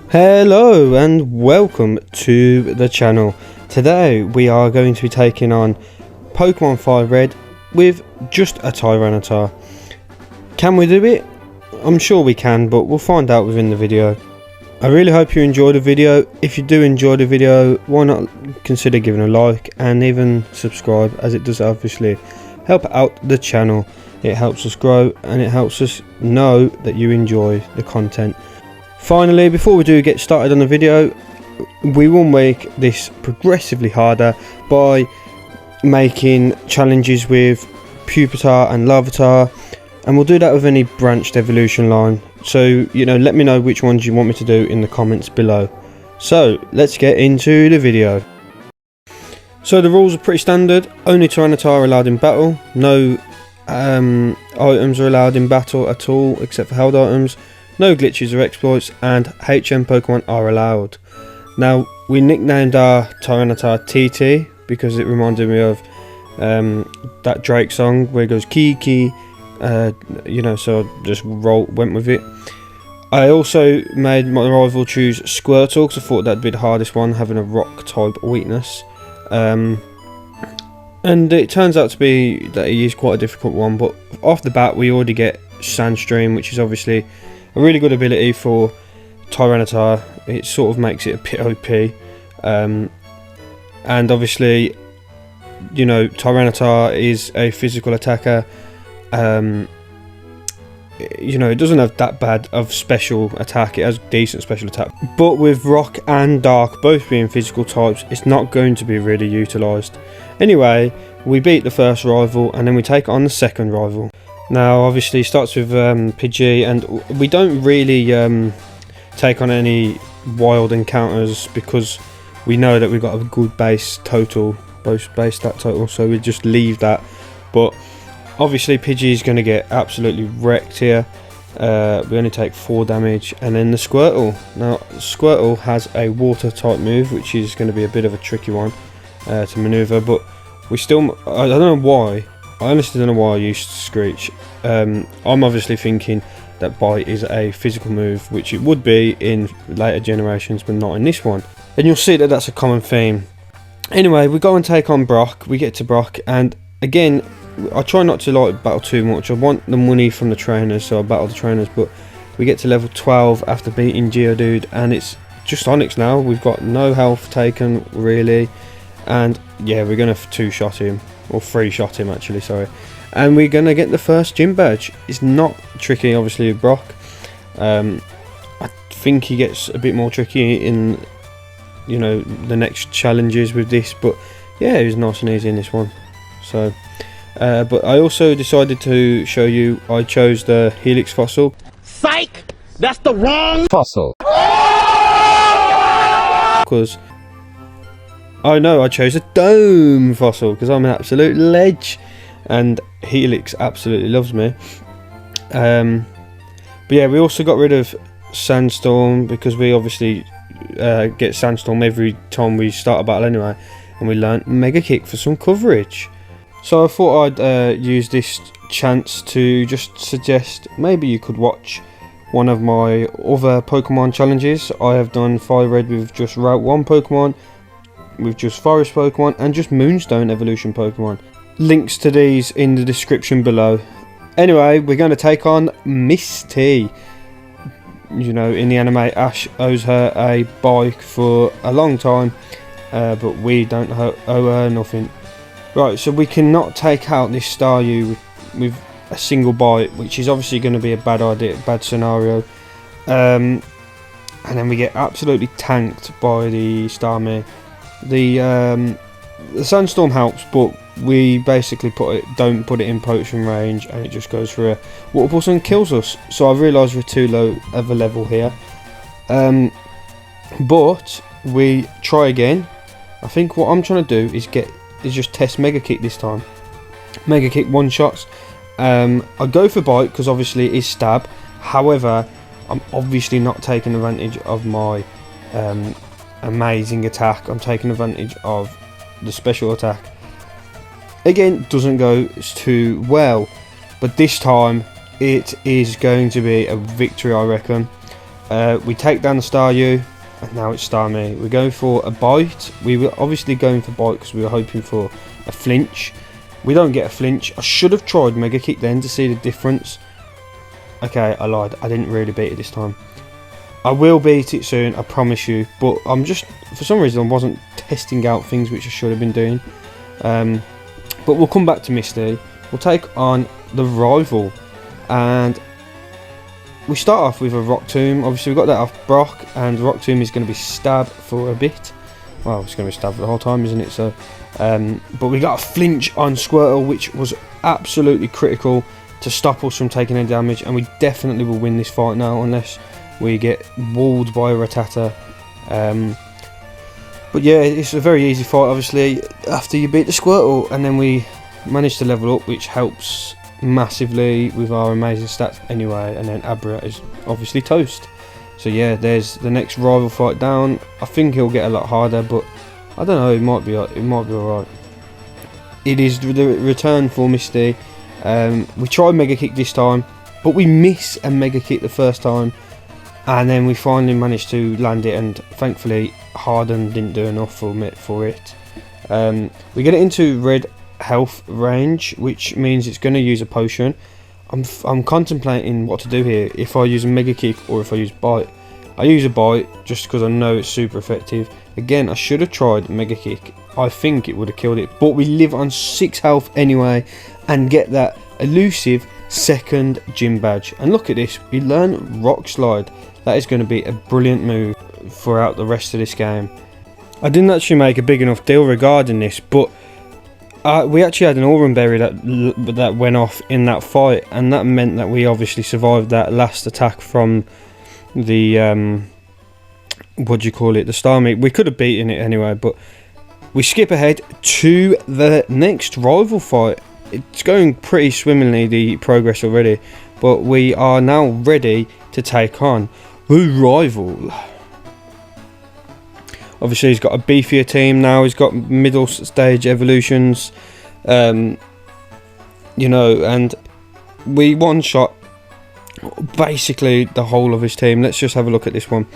Hello and welcome to the channel. Today we are going to be taking on Pokemon Fire Red with just a Tyranitar. Can we do it? I'm sure we can, but we'll find out within the video. I really hope you enjoy the video. If you do enjoy the video, why not consider giving a like and even subscribe, as it does obviously help out the channel. It helps us grow and it helps us know that you enjoy the content. Finally, before we do get started on the video, we will make this progressively harder by making challenges with Pupitar and Larvitar, and we'll do that with any branched evolution line. So, let me know which ones you want me to do in the comments below. So, let's get into the video. So the rules are pretty standard. Only Tyranitar are allowed in battle. No items are allowed in battle at all, except for held items. No glitches or exploits, and HM Pokemon are allowed. Now, we nicknamed our Tyranitar TT because it reminded me of that Drake song where it goes Kiki, so I just went with it. I also made my rival choose Squirtle because I thought that'd be the hardest one, having a rock type weakness. And it turns out to be that he is quite a difficult one, but off the bat we already get Sandstream, which is obviously a really good ability for Tyranitar. It sort of makes it a bit OP. And obviously, Tyranitar is a physical attacker. It doesn't have that bad of special attack. It has decent special attack. But with Rock and Dark both being physical types, it's not going to be really utilised. Anyway, we beat the first rival and then we take on the second rival. Now, obviously, it starts with Pidgey, and we don't really take on any wild encounters because we know that we've got a good base total, both base stat total, so we just leave that. But obviously, Pidgey is going to get absolutely wrecked here. We only take 4 damage, and then the Squirtle. Now, Squirtle has a water type move, which is going to be a bit of a tricky one to maneuver, but we still, I don't know why. I honestly don't know why I used Screech. I'm obviously thinking that Bite is a physical move, which it would be in later generations, but not in this one. And you'll see that that's a common theme. Anyway, we go and take on Brock. We get to Brock, and again, I try not to battle too much. I want the money from the trainers, so I battle the trainers, but we get to level 12 after beating Geodude, and it's just Onyx now. We've got no health taken, really. And yeah, we're going to 2-shot him. Or 3-shot him, actually, sorry. And we're going to get the first gym badge. It's not tricky, obviously, with Brock. I think he gets a bit more tricky in, the next challenges with this. But yeah, it was nice and easy in this one. So, but I also decided to show you, I chose the Helix fossil. Psych! That's the wrong fossil. Because I know I chose a Dome fossil because I'm an absolute ledge, and Helix absolutely loves me. But yeah, we also got rid of Sandstorm because we obviously get Sandstorm every time we start a battle anyway, and we learnt Mega Kick for some coverage. So I thought I'd use this chance to just suggest maybe you could watch one of my other Pokemon challenges. I have done Fire Red with just Route 1 Pokemon, with just Forest Pokemon, and just Moonstone Evolution Pokemon. Links to these in the description below. Anyway, we're going to take on Misty. In the anime, Ash owes her a bike for a long time, but we don't owe her nothing. Right, so we cannot take out this Staryu with a single bite, which is obviously going to be a bad idea, bad scenario. And then we get absolutely tanked by the Starmie. The Sandstorm helps, but we basically don't put it in potion range, and it just goes for a water pulse and kills us. So I realise we're too low of a level here, but we try again. I think what I'm trying to do is just test Mega Kick this time. Mega Kick 1-shots. I go for Bite because obviously it is stab. However, I'm obviously not taking advantage of my amazing attack. I'm taking advantage of the special attack. Again, doesn't go too well, but this time it is going to be a victory, I reckon. We take down the Staryu, and now it's Starmie. We go for a bite. We were obviously going for bite because we were hoping for a flinch. We don't get a flinch. I should have tried Mega Kick then to see the difference. Okay, I lied. I didn't really beat it this time. I will beat it soon, I promise you. But I'm just, for some reason, I wasn't testing out things which I should have been doing. But we'll come back to Misty. We'll take on the rival. And we start off with a Rock Tomb. Obviously, we got that off Brock. And Rock Tomb is going to be stabbed for a bit. Well, it's going to be stabbed for the whole time, isn't it? So, but we got a flinch on Squirtle, which was absolutely critical to stop us from taking any damage, and we definitely will win this fight now unless we get walled by a Rattata. But yeah, it's a very easy fight obviously after you beat the Squirtle, and then we manage to level up, which helps massively with our amazing stats anyway. And then Abra is obviously toast. So yeah, there's the next rival fight down. I think he'll get a lot harder, but I don't know, it might be alright. It is the return for Misty. We tried Mega Kick this time, but we miss a Mega Kick the first time, and then we finally managed to land it, and thankfully Harden didn't do enough for it. We get it into red health range, which means it's going to use a potion. I'm contemplating what to do here, if I use a Mega Kick or if I use Bite. I use a Bite just because I know it's super effective. Again, I should have tried Mega Kick. I think it would have killed it, but we live on 6 health anyway and get that elusive second gym badge. And look at this, we learn Rock Slide. That is going to be a brilliant move throughout the rest of this game. I didn't actually make a big enough deal regarding this, but we actually had an Aurum Berry that went off in that fight, and that meant that we obviously survived that last attack from the what do you call it, the Starmie. We could have beaten it anyway, but we skip ahead to the next rival fight. It's going pretty swimmingly, the progress already, but we are now ready to take on the rival. Obviously he's got a beefier team now, he's got middle stage evolutions, you know, and we one-shot basically the whole of his team. Let's just have a look at this one.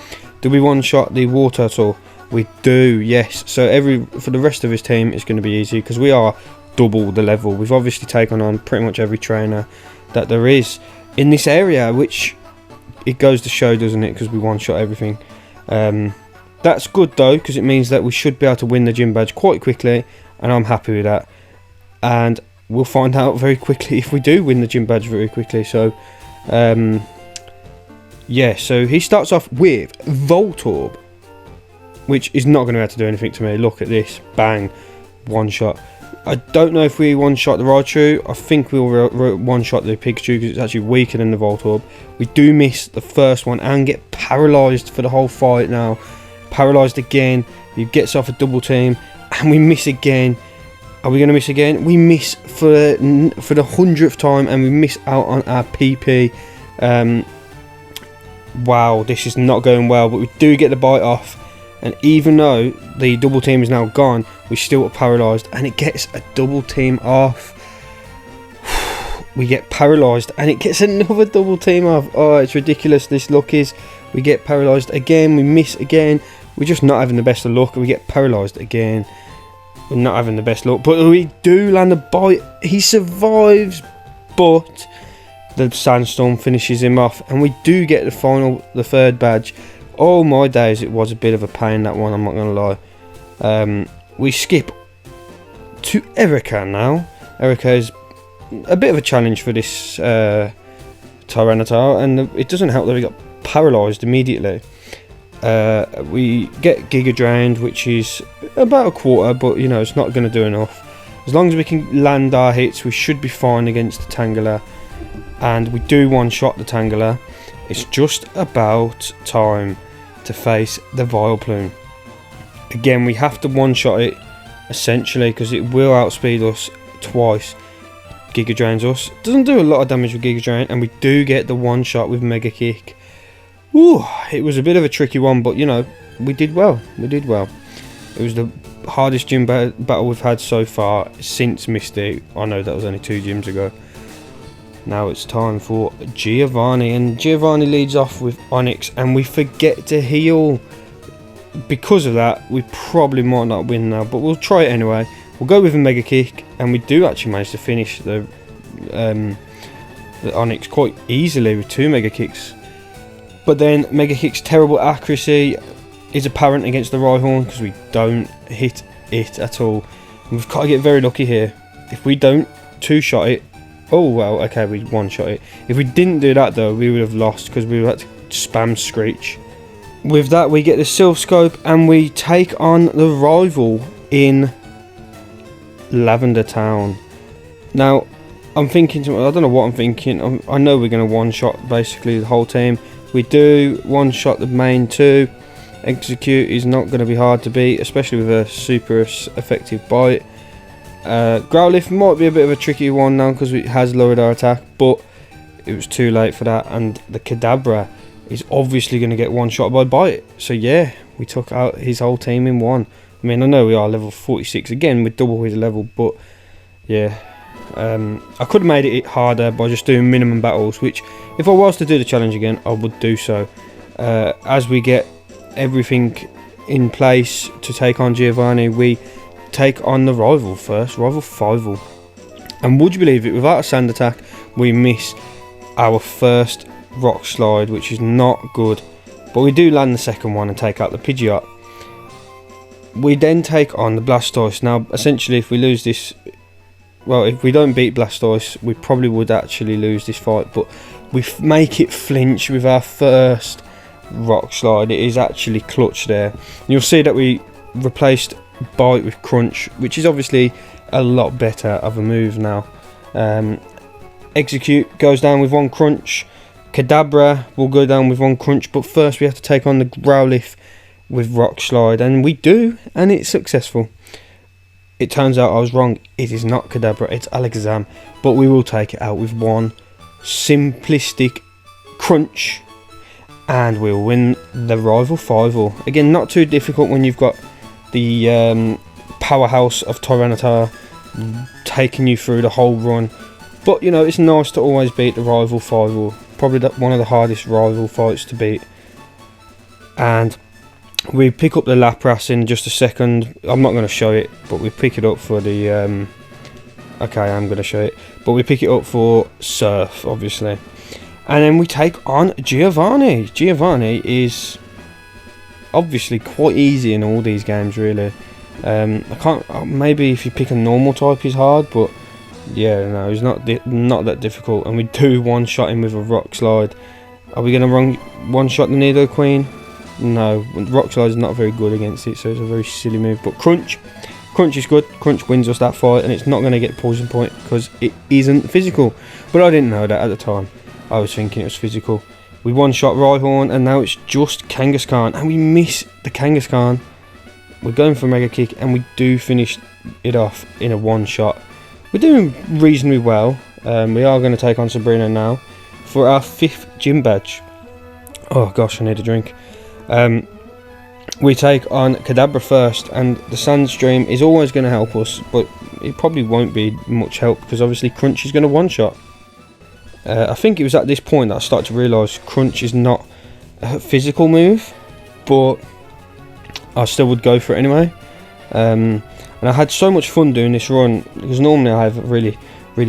Do we one-shot the Water Turtle? We do, yes. So for the rest of his team it's going to be easy because we are double the level. We've obviously taken on pretty much every trainer that there is in this area, which it goes to show, doesn't it, because we one-shot everything. That's good though, because it means that we should be able to win the gym badge quite quickly, and I'm happy with that. And we'll find out very quickly if we do win the gym badge very quickly. So yeah, so he starts off with Voltorb, which is not going to be able to do anything to me. Look at this, bang, one shot. I don't know if we one-shot the Raichu. I think we'll one-shot the Pikachu because it's actually weaker than the Voltorb. We do miss the first one and get paralysed for the whole fight now. Paralysed again. He gets off a double team and we miss again. Are we going to miss again? We miss for the 100th time and we miss out on our PP. Wow, this is not going well, but we do get the bite off. And even though the double team is now gone, we still are paralysed, and it gets a double team off. We get paralysed and it gets another double team off. Oh, it's ridiculous, this luck is. We get paralysed again, we miss again. We're just not having the best of luck. We get paralysed again. We're not having the best luck, but we do land a bite. He survives, but the sandstorm finishes him off, and we do get the third badge. Oh my days, it was a bit of a pain, that one, I'm not going to lie. We skip to Erika now. Erika is a bit of a challenge for this Tyranitar, and it doesn't help that we got paralysed immediately. We get Giga Drained, which is about a quarter, but you know, it's not going to do enough. As long as we can land our hits, we should be fine against the Tangela. And we do one-shot the Tangela. It's just about time to face the Vileplume. Again, we have to one-shot it, essentially, because it will outspeed us twice. Giga Drains us. Doesn't do a lot of damage with Giga Drain, and we do get the one-shot with Mega Kick. Ooh, it was a bit of a tricky one, but you know, we did well. We did well. It was the hardest gym battle we've had so far since Misty. I know that was only 2 gyms ago. Now it's time for Giovanni, and Giovanni leads off with Onyx, and we forget to heal. Because of that, we probably might not win now, but we'll try it anyway. We'll go with a Mega Kick, and we do actually manage to finish the Onyx quite easily with 2 Mega Kicks. But then Mega Kick's terrible accuracy is apparent against the Rhyhorn because we don't hit it at all. And we've got to get very lucky here. If we don't 2-shot it, oh well, okay, we 1-shot it. If we didn't do that though, we would have lost because we would have had to spam Screech. With that, we get the Silph Scope and we take on the rival in Lavender Town. Now, I'm thinking, I don't know what I'm thinking. I know we're going to 1-shot basically the whole team. We do 1-shot the main 2. Execute is not going to be hard to beat, especially with a super effective bite. Growlithe might be a bit of a tricky one now because it has lowered our attack, but it was too late for that. And the Kadabra is obviously going to get 1-shot by bite. So yeah, we took out his whole team in one. I mean, I know we are level 46 again with double his level, but yeah. I could have made it harder by just doing minimum battles, which if I was to do the challenge again, I would do so. As we get everything in place to take on Giovanni, we take on the rival first, rival Fivel. And would you believe it, without a sand attack, we miss our first rock slide, which is not good. But we do land the second one and take out the Pidgeot. We then take on the Blastoise. Now, essentially, if we lose this, well, if we don't beat Blastoise, we probably would actually lose this fight. But we make it flinch with our first rock slide. It is actually clutch there. And you'll see that we replaced Bite with Crunch, which is obviously a lot better of a move now. Execute goes down with 1 Crunch. Kadabra will go down with 1 Crunch, but first we have to take on the Growlithe with Rock Slide, and we do, and it's successful. It turns out I was wrong. It is not Kadabra, it's Alakazam, but we will take it out with 1 simplistic Crunch, and we'll win the rival Fivel. Again, not too difficult when you've got the powerhouse of Tyranitar taking you through the whole run. But you know, it's nice to always beat the rival Fivel. Probably one of the hardest rival fights to beat. And we pick up the Lapras in just a second. I'm not going to show it, but we pick it up for the okay, I'm going to show it, but we pick it up for Surf, obviously. And then we take on Giovanni. Giovanni is obviously quite easy in all these games, really. I can't. Maybe if you pick a normal type, he's hard, but yeah, no, he's not that difficult. And we do 1-shot him with a Rock Slide. Are we going to 1-shot the Nidoqueen? No, Rock Slide is not very good against it, so it's a very silly move. But Crunch is good. Crunch wins us that fight, and it's not going to get Poison Point because it isn't physical. But I didn't know that at the time. I was thinking it was physical. We 1-shot Rhyhorn, and now it's just Kangaskhan, and we miss the Kangaskhan. We're going for Mega Kick, and we do finish it off in a 1-shot. We're doing reasonably well. We are going to take on Sabrina now for our 5th gym badge. Oh gosh, I need a drink. We take on Kadabra first, and the Sandstream is always going to help us, but it probably won't be much help because obviously Crunch is going to 1-shot. I think it was at this point that I started to realise Crunch is not a physical move, but I still would go for it anyway. And I had so much fun doing this run because normally I have really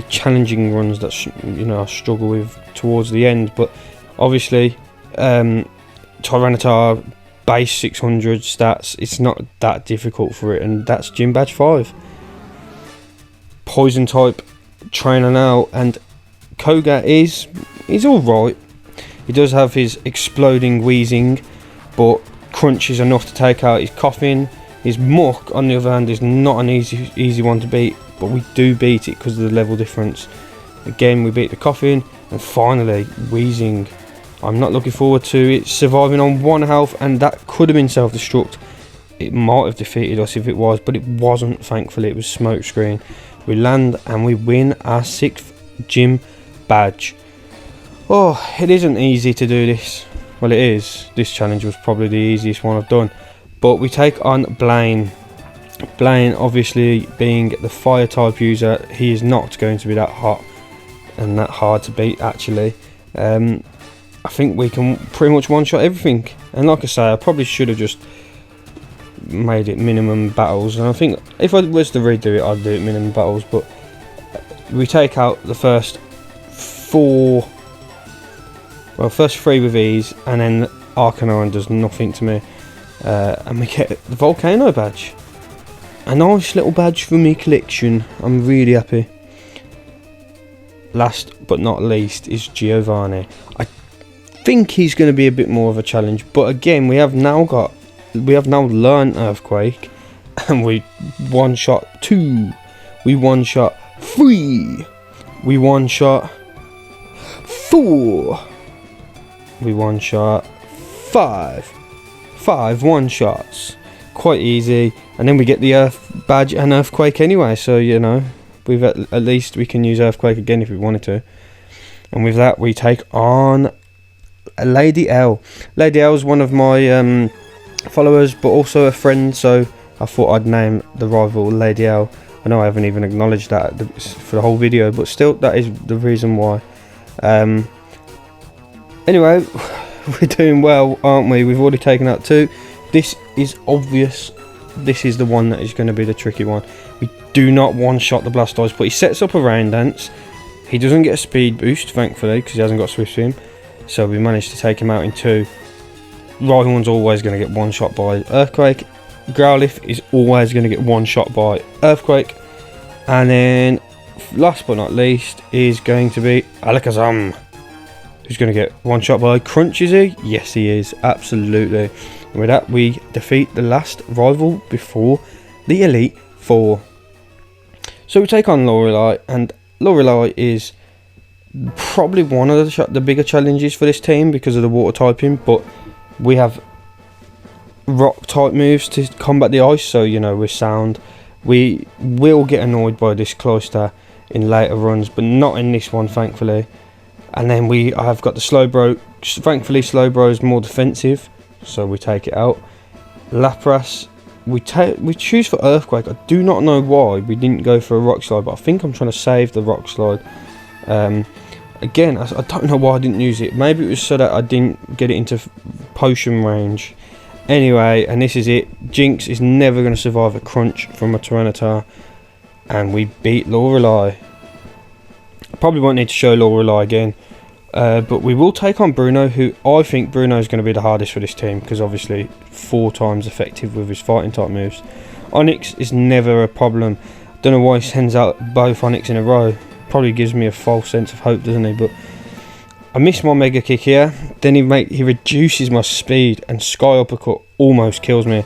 challenging runs that I struggle with towards the end, but obviously Tyranitar base 600 stats, it's not that difficult for it, and that's gym badge 5. Poison type trainer now, and Koga is alright. He does have his exploding wheezing, but Crunch is enough to take out his coughing. His Muck, on the other hand, is not an easy one to beat, but we do beat it because of the level difference. Again, we beat the coughing, and finally, wheezing. I'm not looking forward to it surviving on 1 health, and that could have been self-destruct. It might have defeated us if it was, but it wasn't, thankfully. It was Smokescreen. We land and we win our 6th gym badge. Oh, it isn't easy to do this. Well, it is. This challenge was probably the easiest one I've done. But we take on Blaine. Blaine, obviously being the fire type user, he is not going to be that hot. and that hard to beat actually. I think we can pretty much one-shot everything, and like I say, I probably should have just made it minimum battles, and I think if I was to redo it I'd do it minimum battles, but we take out the first 3 with ease, and then Arcanine does nothing to me, and we get the Volcano badge, a nice little badge for me collection. I'm really happy. Last but not least is Giovanni. I think he's going to be a bit more of a challenge, but again, we have now learned Earthquake, and we one-shot 2, we one-shot 3, we one-shot 4, we one-shot 5 one-shots, quite easy. And then we get the Earth badge and Earthquake anyway, so you know, we've at least we can use Earthquake again if we wanted to. And with that, we take on Lady L. Lady L is one of my followers, but also a friend, so I thought I'd name the rival Lady L. I know I haven't even acknowledged that for the whole video, but still, that is the reason why. Anyway, we're doing well, aren't we? We've already taken out 2. This is obvious. This is the one that is going to be the tricky one. We do not one-shot the Blastoise, but he sets up a Rain Dance. He doesn't get a speed boost, thankfully, because he hasn't got Swift Swim. So we managed to take him out in 2. Rhyhorn's always going to get one-shot by Earthquake. Growlithe is always going to get one-shot by Earthquake. And then, last but not least, is going to be Alakazam, who's going to get one-shot by Crunch, is he? Yes, he is, absolutely. And with that, we defeat the last rival before the Elite Four. So we take on Lorelei, and Lorelei is probably one of the bigger challenges for this team because of the water typing, but we have rock type moves to combat the ice, so you know, we're sound. We will get annoyed by this Cloyster in later runs, but not in this one, thankfully. And then I have got the Slowbro. Thankfully, Slowbro is more defensive, so we take it out. Lapras, we choose for Earthquake. I do not know why we didn't go for a Rock Slide, but I think I'm trying to save the Rock Slide. Again, I don't know why I didn't use it. Maybe it was so that I didn't get it into potion range. Anyway, and this is it. Jinx is never going to survive a Crunch from a Tyranitar, and we beat Lorelei. I probably won't need to show Lorelei again, but we will take on Bruno, who I think Bruno is going to be the hardest for this team, because obviously 4 times effective with his fighting type moves. Onyx is never a problem. Don't know why he sends out both Onyx in a row. Probably gives me a false sense of hope, doesn't he? But I miss my Mega Kick here. Then he reduces my speed, and Sky Uppercut almost kills me.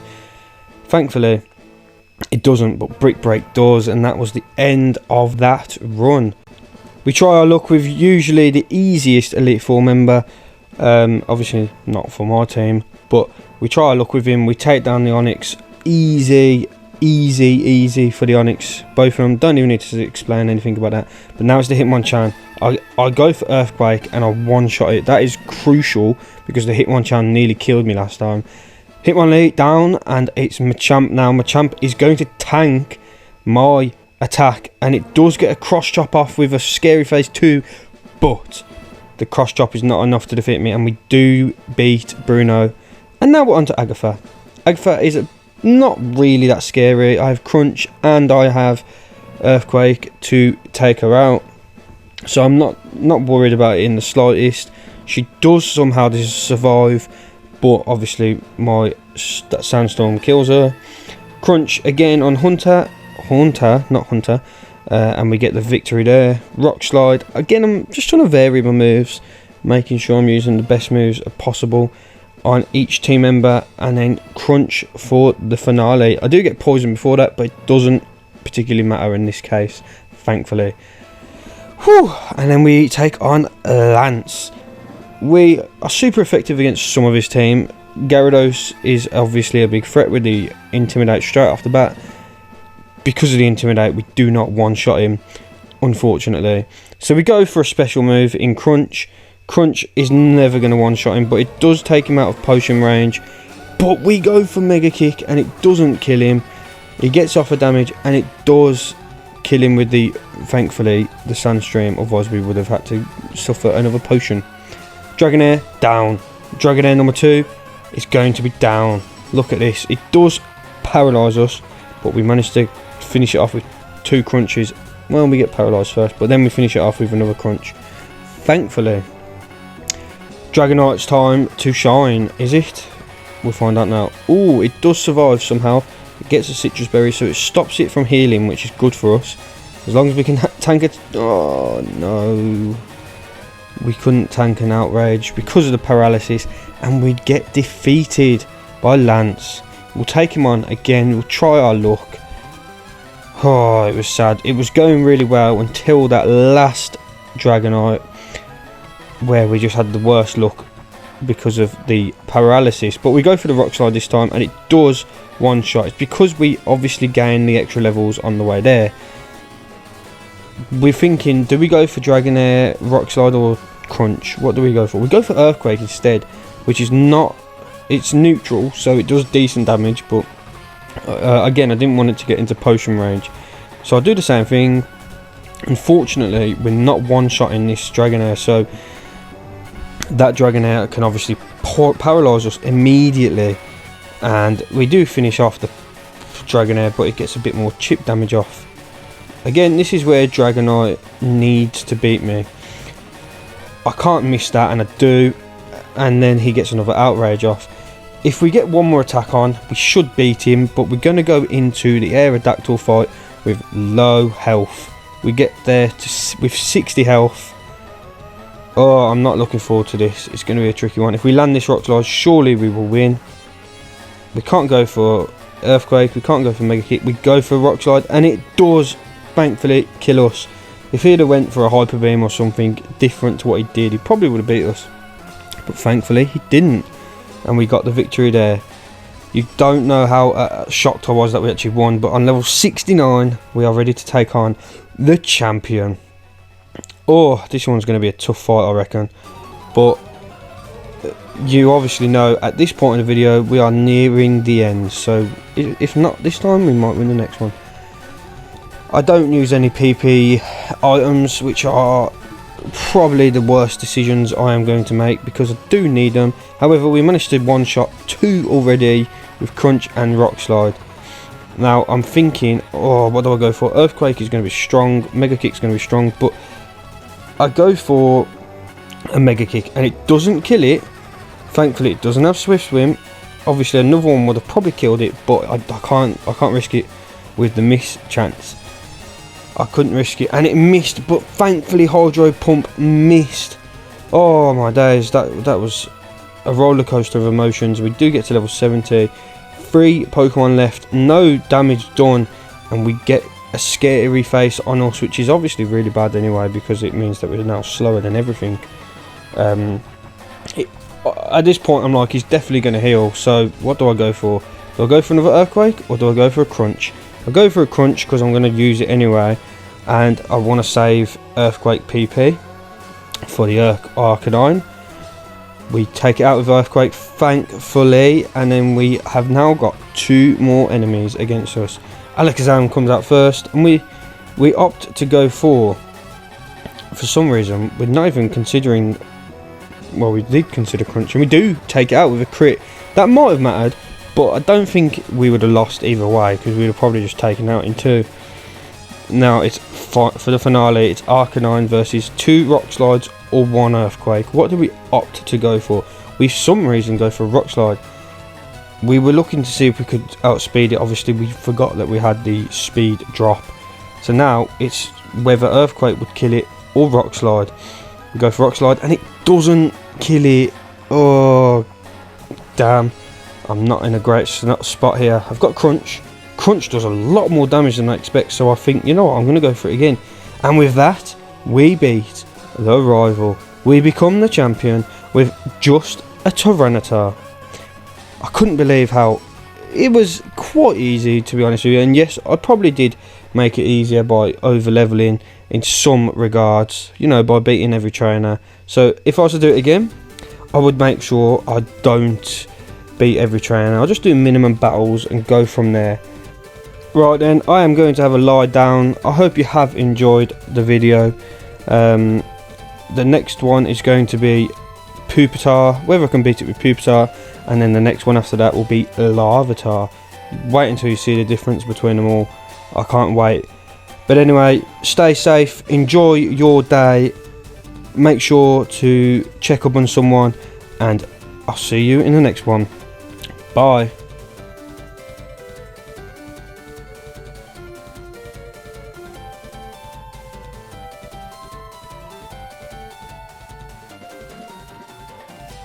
Thankfully, it doesn't, but Brick Break does, and that was the end of that run. We try our luck with usually the easiest Elite Four member. Obviously not for my team, but we try our luck with him. We take down the Onyx. Easy for the Onyx. Both of them. Don't even need to explain anything about that. But now it's the Hitmonchan. I go for Earthquake and I one-shot it. That is crucial because the Hitmonchan nearly killed me last time. Hitmonlee down, and it's Machamp now. Machamp is going to tank my attack, and it does get a cross chop off with a Scary Face too, but the cross chop is not enough to defeat me, and we do beat Bruno. And now we're on to Agatha. Agatha is not really that scary. I have Crunch and I have Earthquake to take her out, so I'm not worried about it in the slightest. She does somehow survive, but obviously that Sandstorm kills her. Crunch again on Hunter, and we get the victory there. Rock Slide again. I'm just trying to vary my moves, making sure I'm using the best moves possible on each team member, and then Crunch for the finale. I do get poison before that, but it doesn't particularly matter in this case, thankfully. Whew. And then we take on Lance. We are super effective against some of his team. Gyarados is obviously a big threat with the Intimidate straight off the bat. Because of the Intimidate, we do not one-shot him, unfortunately. So we go for a special move in Crunch. Crunch is never going to one-shot him, but it does take him out of potion range. But we go for Mega Kick, and it doesn't kill him. He gets off a damage, and it does kill him with the thankfully, the Sandstream, otherwise we would have had to suffer another potion. Dragonair, down. Dragonair number 2 is going to be down. Look at this. It does paralyse us, but we managed to finish it off with 2 crunches. Well, we get paralysed first, but then we finish it off with another crunch. Thankfully. Dragonite's time to shine, is it? We'll find out now. Oh, it does survive somehow. It gets a citrus berry, so it stops it from healing, which is good for us. As long as we can tank it. Oh, no. We couldn't tank an outrage because of the paralysis, and we'd get defeated by Lance. We'll take him on again. We'll try our luck. Oh, it was sad. It was going really well until that last Dragonite, where we just had the worst luck because of the paralysis. But we go for the Rock Slide this time, and it does one shot. It's because we obviously gained the extra levels on the way there. We're thinking, do we go for Dragonair, Rock Slide, or Crunch? What do we go for? We go for Earthquake instead, which is not, it's neutral, so it does decent damage, but again, I didn't want it to get into potion range, so I'll do the same thing. Unfortunately, we're not one-shotting this Dragonair, so that Dragonair can obviously paralyse us immediately, and we do finish off the Dragonair, but it gets a bit more chip damage off. Again, this is where Dragonite needs to beat me. I can't miss that, and I do, and then he gets another outrage off. If we get one more attack on, we should beat him, but we're going to go into the Aerodactyl fight with low health. We get there with 60 health. Oh, I'm not looking forward to this. It's going to be a tricky one. If we land this Rock Slide, surely we will win. We can't go for Earthquake, we can't go for Mega Kick, we go for Rock Slide, and it does thankfully kill us. If he'd have went for a Hyper Beam or something different to what he did, he probably would have beat us. But thankfully he didn't, and we got the victory there. You don't know how shocked I was that we actually won, but on level 69 we are ready to take on the champion. Oh, this one's going to be a tough fight, I reckon. But you obviously know at this point in the video we are nearing the end, so if not this time, we might win the next one. I don't use any PP items, which are probably the worst decisions I am going to make because I do need them. However, we managed to one-shot 2 already with Crunch and Rock Slide. Now I'm thinking, oh, what do I go for? Earthquake is going to be strong, Mega Kick is going to be strong, but I go for a Mega Kick and it doesn't kill it. Thankfully it doesn't have Swift Swim. Obviously another one would have probably killed it, but I can't risk it with the miss chance. I couldn't risk it, and it missed, but thankfully Hydro Pump missed. Oh my days, that was a roller coaster of emotions. We do get to level 70, 3 Pokemon left, no damage done, and we get a scary face on us, which is obviously really bad anyway because it means that we're now slower than everything. At this point I'm like, he's definitely going to heal, so what do I go for? Do I go for another Earthquake or do I go for a Crunch? I'll go for a Crunch because I'm going to use it anyway, and I want to save Earthquake PP for the Arcanine. We take it out with Earthquake, thankfully, and then we have now got 2 more enemies against us. Alakazam comes out first, and we opt to go for some reason, we're not even considering, well, we did consider Crunch, and we do take it out with a crit. That might have mattered, but I don't think we would have lost either way because we would have probably just taken out in 2. Now it's for the finale, it's Arcanine versus 2 Rock Slides or 1 Earthquake. What do we opt to go for? We for some reason go for a Rock Slide. We were looking to see if we could outspeed it. Obviously we forgot that we had the speed drop. So now it's whether Earthquake would kill it or Rock Slide. We go for Rock Slide and it doesn't kill it. Oh, damn. I'm not in a great spot here. I've got Crunch. Crunch does a lot more damage than I expect, so I think, you know what, I'm going to go for it again. And with that, we beat the rival. We become the champion with just a Tyranitar. I couldn't believe how it was quite easy, to be honest with you. And yes, I probably did make it easier by over-leveling in some regards, you know, by beating every trainer. So if I was to do it again, I would make sure I don't beat every trainer. I'll just do minimum battles and go from there. Right then, I am going to have a lie down. I hope you have enjoyed the video. The next one is going to be Pupitar, whether I can beat it with Pupitar, and then the next one after that will be Larvitar. Wait until you see the difference between them all. I can't wait. But anyway, stay safe, enjoy your day, make sure to check up on someone, and I'll see you in the next one. Bye.